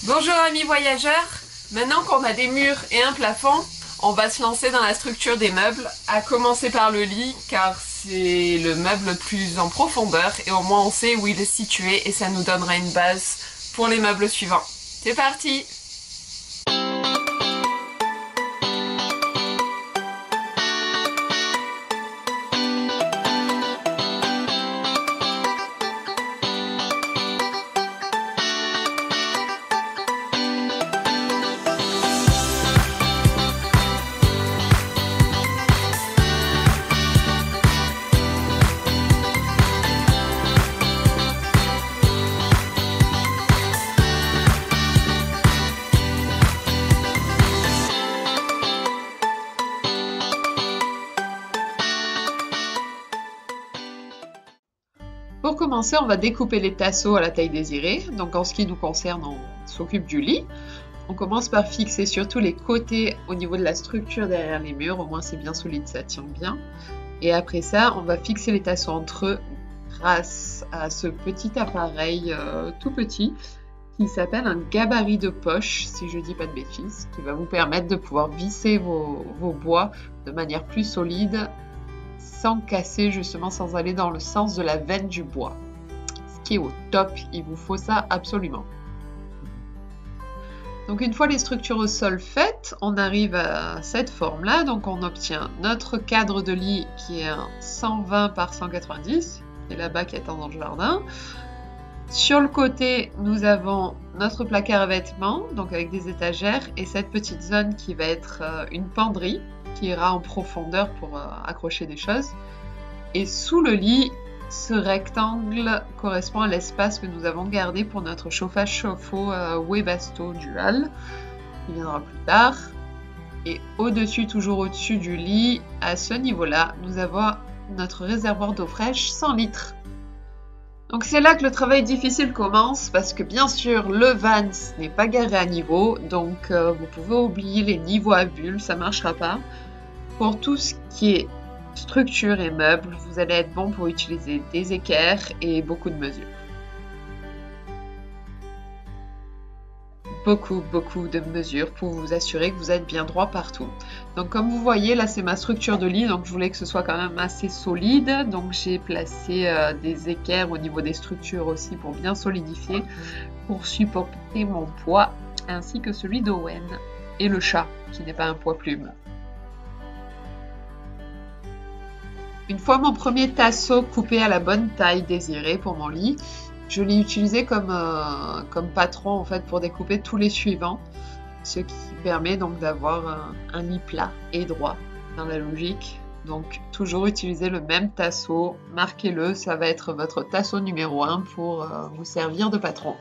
Bonjour amis voyageurs, maintenant qu'on a des murs et un plafond, on va se lancer dans la structure des meubles, à commencer par le lit car c'est le meuble le plus en profondeur et au moins on sait où il est situé et ça nous donnera une base pour les meubles suivants. C'est parti! Pour commencer, on va découper les tasseaux à la taille désirée. Donc en ce qui nous concerne, on s'occupe du lit. On commence par fixer surtout les côtés au niveau de la structure derrière les murs. Au moins c'est bien solide, ça tient bien. Et après ça, on va fixer les tasseaux entre eux grâce à ce petit appareil tout petit qui s'appelle un gabarit de poche, si je dis pas de bêtises, qui va vous permettre de pouvoir visser vos bois de manière plus solide, sans casser justement, sans aller dans le sens de la veine du bois. Ce qui est au top, il vous faut ça absolument. Donc une fois les structures au sol faites, on arrive à cette forme-là. Donc on obtient notre cadre de lit qui est un 120 par 190, qui est là-bas qui attend dans le jardin. Sur le côté, nous avons notre placard à vêtements, donc avec des étagères, et cette petite zone qui va être une penderie, qui ira en profondeur pour accrocher des choses. Et sous le lit, ce rectangle correspond à l'espace que nous avons gardé pour notre chauffage chauffe-eau Webasto dual, qui viendra plus tard. Et au-dessus, toujours au-dessus du lit, à ce niveau-là, nous avons notre réservoir d'eau fraîche 100 litres. Donc c'est là que le travail difficile commence, parce que bien sûr le van n'est pas garé à niveau, donc vous pouvez oublier les niveaux à bulles, ça ne marchera pas. Pour tout ce qui est structure et meubles, vous allez être bon pour utiliser des équerres et beaucoup de mesures. Beaucoup de mesures pour vous assurer que vous êtes bien droit partout. Donc comme vous voyez, là c'est ma structure de lit, donc je voulais que ce soit quand même assez solide. Donc j'ai placé des équerres au niveau des structures aussi pour bien solidifier, pour supporter mon poids ainsi que celui d'Owen et le chat qui n'est pas un poids plume. Une fois mon premier tasseau coupé à la bonne taille désirée pour mon lit, je l'ai utilisé comme patron en fait pour découper tous les suivants, ce qui permet donc d'avoir un lit plat et droit dans la logique. Donc toujours utiliser le même tasseau, marquez-le, ça va être votre tasseau numéro 1 pour vous servir de patron.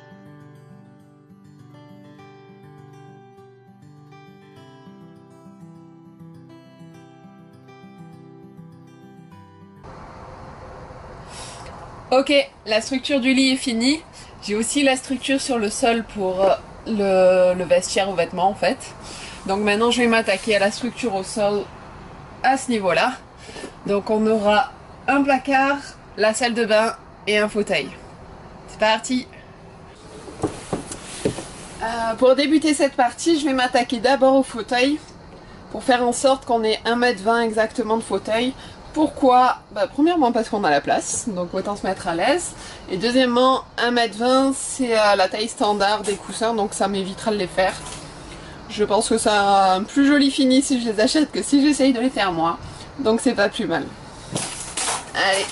Ok, la structure du lit est finie. J'ai aussi la structure sur le sol pour le vestiaire aux vêtements en fait. Donc maintenant je vais m'attaquer à la structure au sol à ce niveau-là. Donc on aura un placard, la salle de bain et un fauteuil. C'est parti! Pour débuter cette partie, je vais m'attaquer d'abord au fauteuil pour faire en sorte qu'on ait 1,20 m exactement de fauteuil. Pourquoi? Premièrement parce qu'on a la place, donc autant se mettre à l'aise. Et deuxièmement, 1,20 m c'est la taille standard des coussins, donc ça m'évitera de les faire. Je pense que ça a un plus joli fini si je les achète que si j'essaye de les faire moi. Donc c'est pas plus mal. Allez.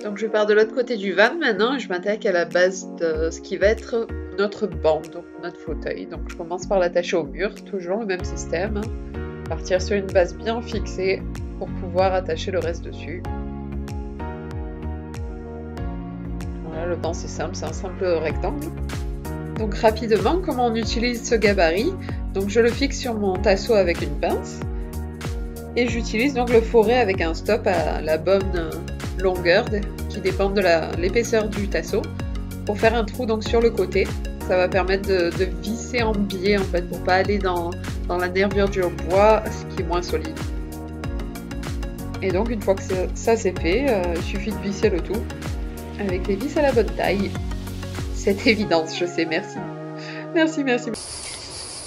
Donc je pars de l'autre côté du van maintenant et je m'attaque à la base de ce qui va être notre banc, donc notre fauteuil. Donc je commence par l'attacher au mur, toujours le même système. Partir sur une base bien fixée pour pouvoir attacher le reste dessus. Voilà, le banc c'est simple, c'est un simple rectangle. Donc rapidement, comment on utilise ce gabarit? Donc je le fixe sur mon tasseau avec une pince. Et j'utilise donc le fourré avec un stop à la bonne longueur qui dépend de l'épaisseur du tasseau pour faire un trou donc sur le côté. Ça va permettre de visser en biais en fait pour pas aller dans la nervure du bois, ce qui est moins solide. Et donc une fois que ça c'est fait, il suffit de visser le tout avec les vis à la bonne taille. Cette évidence, je sais, merci. Merci, merci.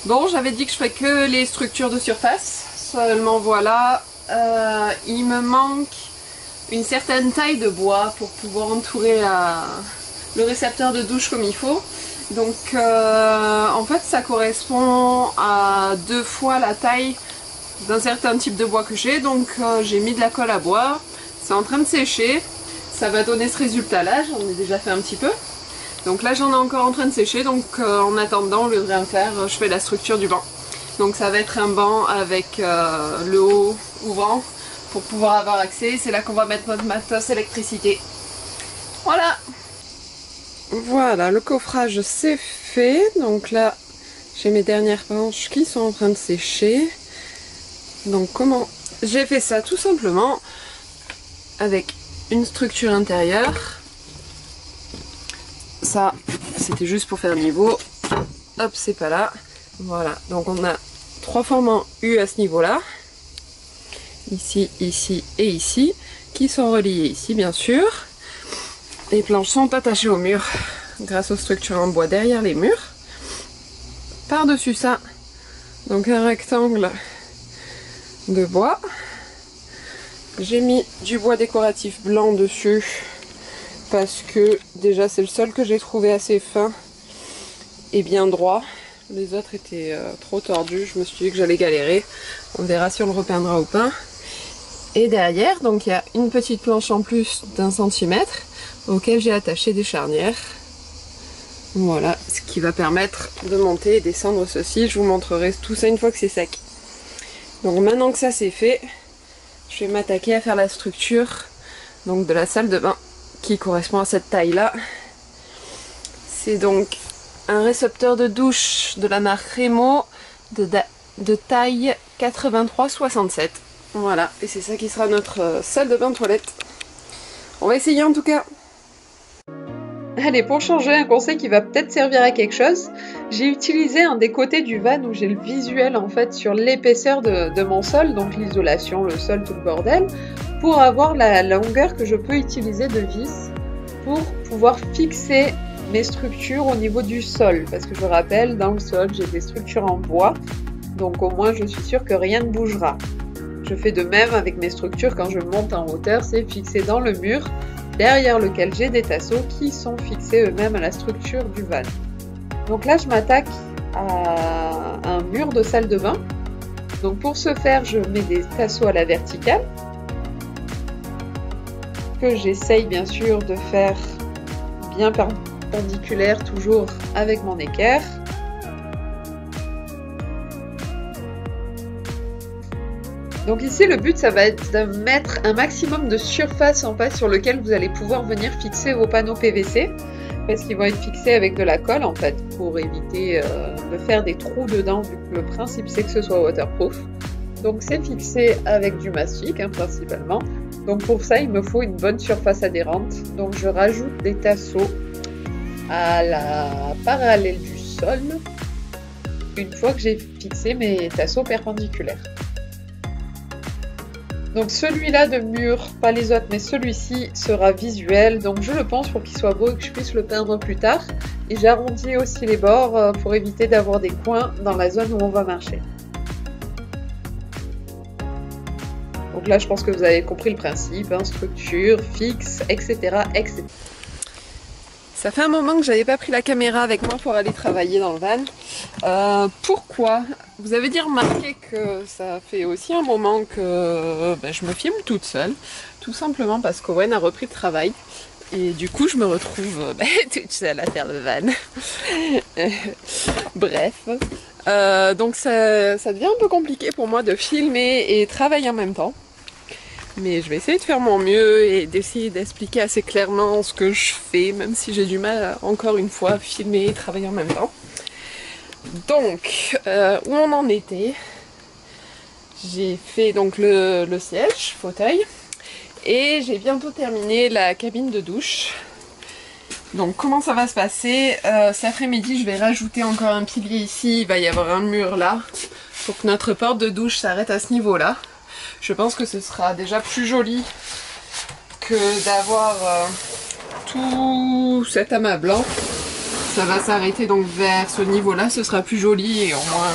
Bon, j'avais dit que je ferais que les structures de surface. Seulement voilà, il me manque une certaine taille de bois pour pouvoir entourer le récepteur de douche comme il faut. Donc en fait ça correspond à 2 fois la taille d'un certain type de bois que j'ai. Donc j'ai mis de la colle à bois, c'est en train de sécher, ça va donner ce résultat là, j'en ai déjà fait un petit peu. Donc là j'en ai encore en train de sécher, donc en attendant au lieu de rien faire, je fais la structure du banc. Donc ça va être un banc avec le haut ouvrant pour pouvoir avoir accès, c'est là qu'on va mettre notre matos électricité. Voilà! Voilà, le coffrage c'est fait, donc là j'ai mes dernières branches qui sont en train de sécher. Donc comment j'ai fait ça? Tout simplement avec une structure intérieure. Ça c'était juste pour faire niveau. Hop, c'est pas là. Voilà, donc on a 3 formes en U à ce niveau là. Ici, ici et ici, qui sont reliés ici bien sûr. Les planches sont attachées au mur grâce aux structures en bois derrière les murs. Par-dessus ça, donc un rectangle de bois. J'ai mis du bois décoratif blanc dessus parce que déjà c'est le seul que j'ai trouvé assez fin et bien droit. Les autres étaient trop tordus, je me suis dit que j'allais galérer. On verra si on le repeindra au pain. Et derrière, donc il y a une petite planche en plus d'1 centimètre auquel j'ai attaché des charnières. Voilà, ce qui va permettre de monter et descendre ceci. Je vous montrerai tout ça une fois que c'est sec. Donc maintenant que ça c'est fait, je vais m'attaquer à faire la structure donc de la salle de bain qui correspond à cette taille là. C'est donc un récepteur de douche de la marque Remo de taille 83-67. Voilà, et c'est ça qui sera notre salle de bain toilette. On va essayer en tout cas. Allez, pour changer, un conseil qui va peut-être servir à quelque chose, j'ai utilisé un des côtés du van où j'ai le visuel en fait sur l'épaisseur de mon sol, donc l'isolation, le sol, tout le bordel, pour avoir la longueur que je peux utiliser de vis pour pouvoir fixer mes structures au niveau du sol. Parce que je rappelle, dans le sol, j'ai des structures en bois, donc au moins je suis sûre que rien ne bougera. Je fais de même avec mes structures quand je monte en hauteur, c'est fixé dans le mur, derrière lequel j'ai des tasseaux qui sont fixés eux-mêmes à la structure du van. Donc là je m'attaque à un mur de salle de bain. Donc pour ce faire je mets des tasseaux à la verticale, que j'essaye bien sûr de faire bien perpendiculaire toujours avec mon équerre. Donc ici le but ça va être de mettre un maximum de surface en fait sur lequel vous allez pouvoir venir fixer vos panneaux PVC parce qu'ils vont être fixés avec de la colle en fait pour éviter de faire des trous dedans vu que le principe c'est que ce soit waterproof. Donc c'est fixé avec du mastic hein, principalement. Donc pour ça il me faut une bonne surface adhérente. Donc je rajoute des tasseaux à la parallèle du sol une fois que j'ai fixé mes tasseaux perpendiculaires. Donc celui-là de mur, pas les autres, mais celui-ci sera visuel. Donc je le pense pour qu'il soit beau et que je puisse le peindre plus tard. Et j'arrondis aussi les bords pour éviter d'avoir des coins dans la zone où on va marcher. Donc là je pense que vous avez compris le principe, hein, structure, fixe, etc., etc. Ça fait un moment que j'avais pas pris la caméra avec moi pour aller travailler dans le van. Pourquoi? Vous avez dit remarquer que ça fait aussi un moment que je me filme toute seule. Tout simplement parce qu'Owen a repris le travail. Et du coup je me retrouve toute seule à faire le van. Bref. Donc ça devient un peu compliqué pour moi de filmer et travailler en même temps. Mais je vais essayer de faire mon mieux et d'essayer d'expliquer assez clairement ce que je fais, même si j'ai du mal à, encore une fois, filmer et travailler en même temps. Donc, où on en était, j'ai fait donc le siège, fauteuil, et j'ai bientôt terminé la cabine de douche. Donc comment ça va se passer? Cet après-midi, je vais rajouter encore un pilier ici, il va y avoir un mur là, pour que notre porte de douche s'arrête à ce niveau-là. Je pense que ce sera déjà plus joli que d'avoir tout cet amas blanc, ça va s'arrêter donc vers ce niveau-là, ce sera plus joli et au moins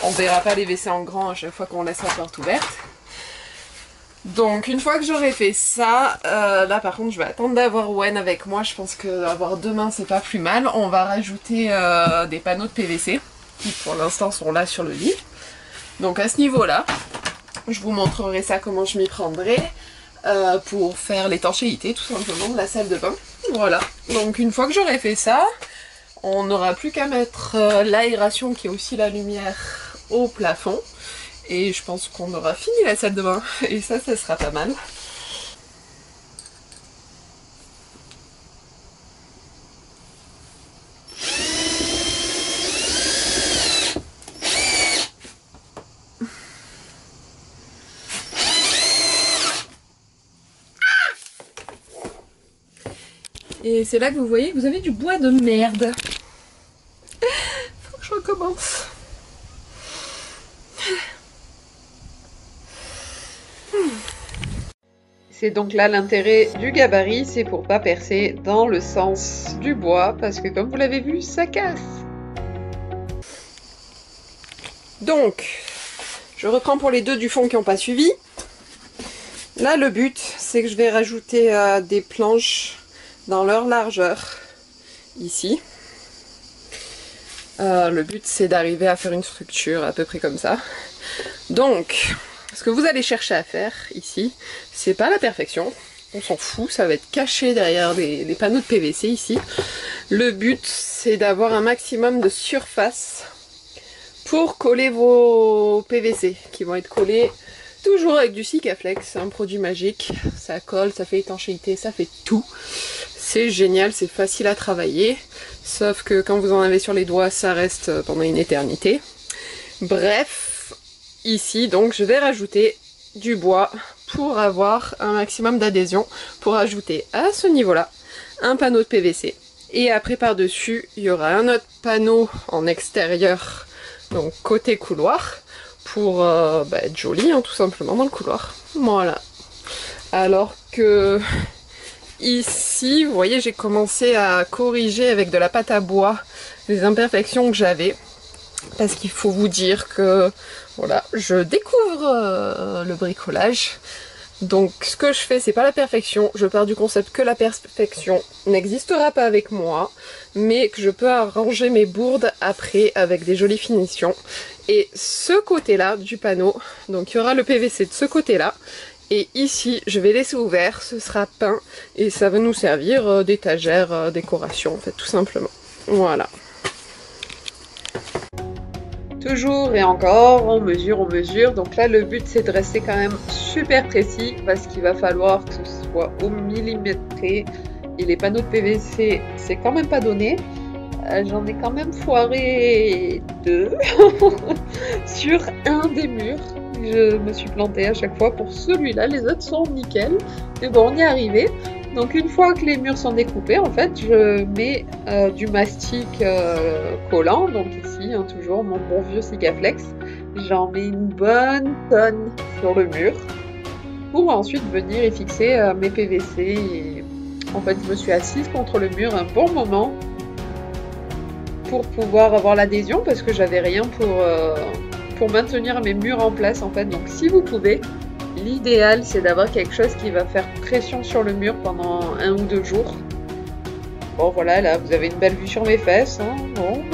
on verra pas les WC en grand à chaque fois qu'on laisse la porte ouverte. Donc une fois que j'aurai fait ça, là par contre je vais attendre d'avoir Owen avec moi, je pense que avoir deux mains c'est pas plus mal. On va rajouter des panneaux de PVC qui pour l'instant sont là sur le lit. Donc à ce niveau-là, je vous montrerai ça comment je m'y prendrai pour faire l'étanchéité tout simplement de la salle de bain. Voilà, donc une fois que j'aurai fait ça, on n'aura plus qu'à mettre l'aération qui est aussi la lumière au plafond. Et je pense qu'on aura fini la salle de bain. Et ça sera pas mal. Et c'est là que vous voyez que vous avez du bois de merde. Faut que je recommence. C'est donc là l'intérêt du gabarit, c'est pour pas percer dans le sens du bois, parce que comme vous l'avez vu, ça casse. Donc, je reprends pour les deux du fond qui n'ont pas suivi. Là, le but, c'est que je vais rajouter des planches dans leur largeur, ici. Le but, c'est d'arriver à faire une structure à peu près comme ça. Donc, ce que vous allez chercher à faire ici, c'est pas la perfection, on s'en fout, ça va être caché derrière les panneaux de PVC ici. Le but, c'est d'avoir un maximum de surface pour coller vos PVC, qui vont être collés toujours avec du Sikaflex, c'est un produit magique, ça colle, ça fait étanchéité, ça fait tout. C'est génial, c'est facile à travailler, sauf que quand vous en avez sur les doigts, ça reste pendant une éternité. Bref, ici, donc, je vais rajouter du bois pour avoir un maximum d'adhésion, pour ajouter à ce niveau-là un panneau de PVC. Et après, par-dessus, il y aura un autre panneau en extérieur, donc côté couloir, pour être joli, hein, tout simplement, dans le couloir. Voilà. Alors que ici, vous voyez, j'ai commencé à corriger avec de la pâte à bois les imperfections que j'avais. Parce qu'il faut vous dire que voilà, je découvre le bricolage. Donc ce que je fais, c'est pas la perfection. Je pars du concept que la perfection n'existera pas avec moi, mais que je peux arranger mes bourdes après avec des jolies finitions. Et ce côté-là du panneau, donc il y aura le PVC de ce côté-là. Et ici, je vais laisser ouvert, ce sera peint et ça va nous servir d'étagère, décoration en fait, tout simplement. Voilà. Toujours et encore, on mesure. Donc là, le but, c'est de rester quand même super précis parce qu'il va falloir que ce soit au millimètre près. Et les panneaux de PVC, c'est quand même pas donné. J'en ai quand même foiré 2 sur un des murs. Je me suis plantée à chaque fois pour celui-là. Les autres sont nickel. Mais bon, on y est arrivé. Donc une fois que les murs sont découpés, en fait, je mets du mastic collant. Donc ici, hein, toujours mon bon vieux Sikaflex. J'en mets une bonne tonne sur le mur pour ensuite venir y fixer mes PVC. Et en fait, je me suis assise contre le mur un bon moment pour pouvoir avoir l'adhésion parce que j'avais rien pour maintenir mes murs en place en fait. Donc si vous pouvez, l'idéal c'est d'avoir quelque chose qui va faire pression sur le mur pendant 1 ou 2 jours. Bon voilà, là vous avez une belle vue sur mes fesses, hein, bon.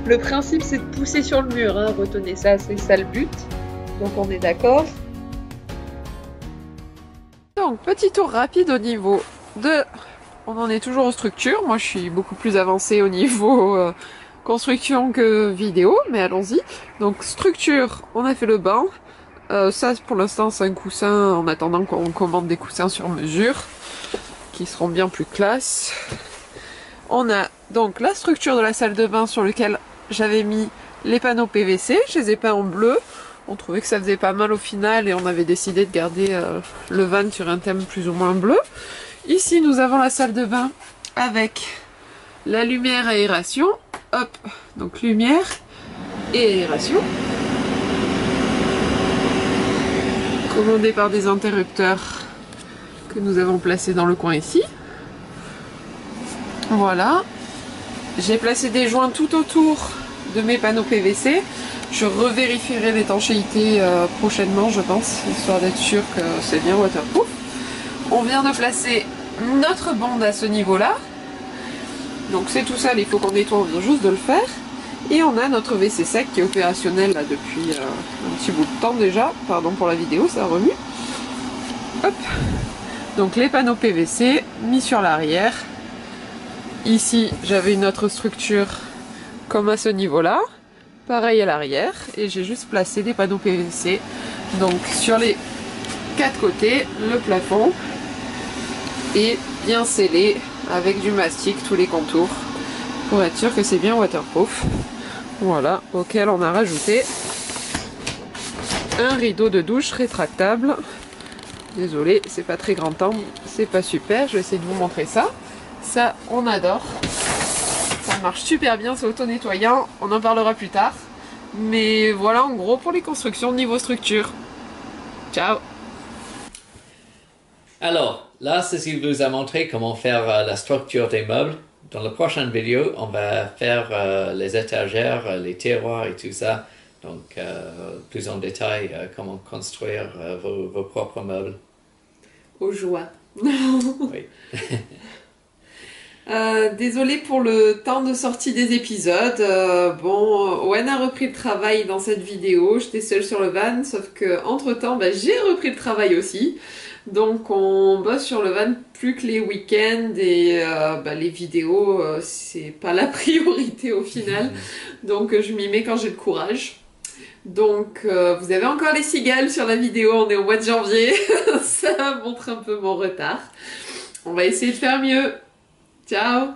Le principe c'est de pousser sur le mur, hein, retenez ça, c'est ça le but. Donc on est d'accord. Donc petit tour rapide au niveau de... On en est toujours aux structures, moi je suis beaucoup plus avancée au niveau construction que vidéo, mais allons-y. Donc structure, on a fait le banc, ça pour l'instant c'est un coussin en attendant qu'on commande des coussins sur mesure, qui seront bien plus classe. On a donc la structure de la salle de bain sur laquelle j'avais mis les panneaux PVC, je les ai peints en bleu, on trouvait que ça faisait pas mal au final et on avait décidé de garder le van sur un thème plus ou moins bleu. Ici, nous avons la salle de bain avec la lumière aération. Hop, donc lumière et aération. Commandé par des interrupteurs que nous avons placés dans le coin ici. Voilà. J'ai placé des joints tout autour de mes panneaux PVC. Je revérifierai l'étanchéité prochainement, je pense, histoire d'être sûr que c'est bien waterproof. On vient de placer notre bande à ce niveau-là. Donc c'est tout ça, il faut qu'on nettoie, on vient juste de le faire. Et on a notre WC sec qui est opérationnel là depuis un petit bout de temps déjà. Pardon pour la vidéo, ça remue. Hop. Donc les panneaux PVC mis sur l'arrière. Ici j'avais une autre structure comme à ce niveau-là. Pareil à l'arrière. Et j'ai juste placé des panneaux PVC. Donc sur les 4 côtés, le plafond est bien scellé avec du mastic tous les contours pour être sûr que c'est bien waterproof. Voilà, auquel on a rajouté un rideau de douche rétractable. Désolé, c'est pas très grand angle, c'est pas super, je vais essayer de vous montrer ça. Ça, on adore. Ça marche super bien, c'est auto-nettoyant, on en parlera plus tard. Mais voilà en gros pour les constructions niveau structure. Ciao! Alors, là, ceci vous a montré comment faire la structure des meubles. Dans la prochaine vidéo, on va faire les étagères, les tiroirs et tout ça. Donc, plus en détail, comment construire vos propres meubles. Aux joies. Oui. Désolée pour le temps de sortie des épisodes. Bon, Owen a repris le travail dans cette vidéo. J'étais seule sur le van, sauf que entre temps, j'ai repris le travail aussi. Donc on bosse sur le van plus que les week-ends et les vidéos, c'est pas la priorité au final. Donc je m'y mets quand j'ai le courage. Donc vous avez encore les cigales sur la vidéo, on est au mois de janvier. Ça montre un peu mon retard. On va essayer de faire mieux. Ciao!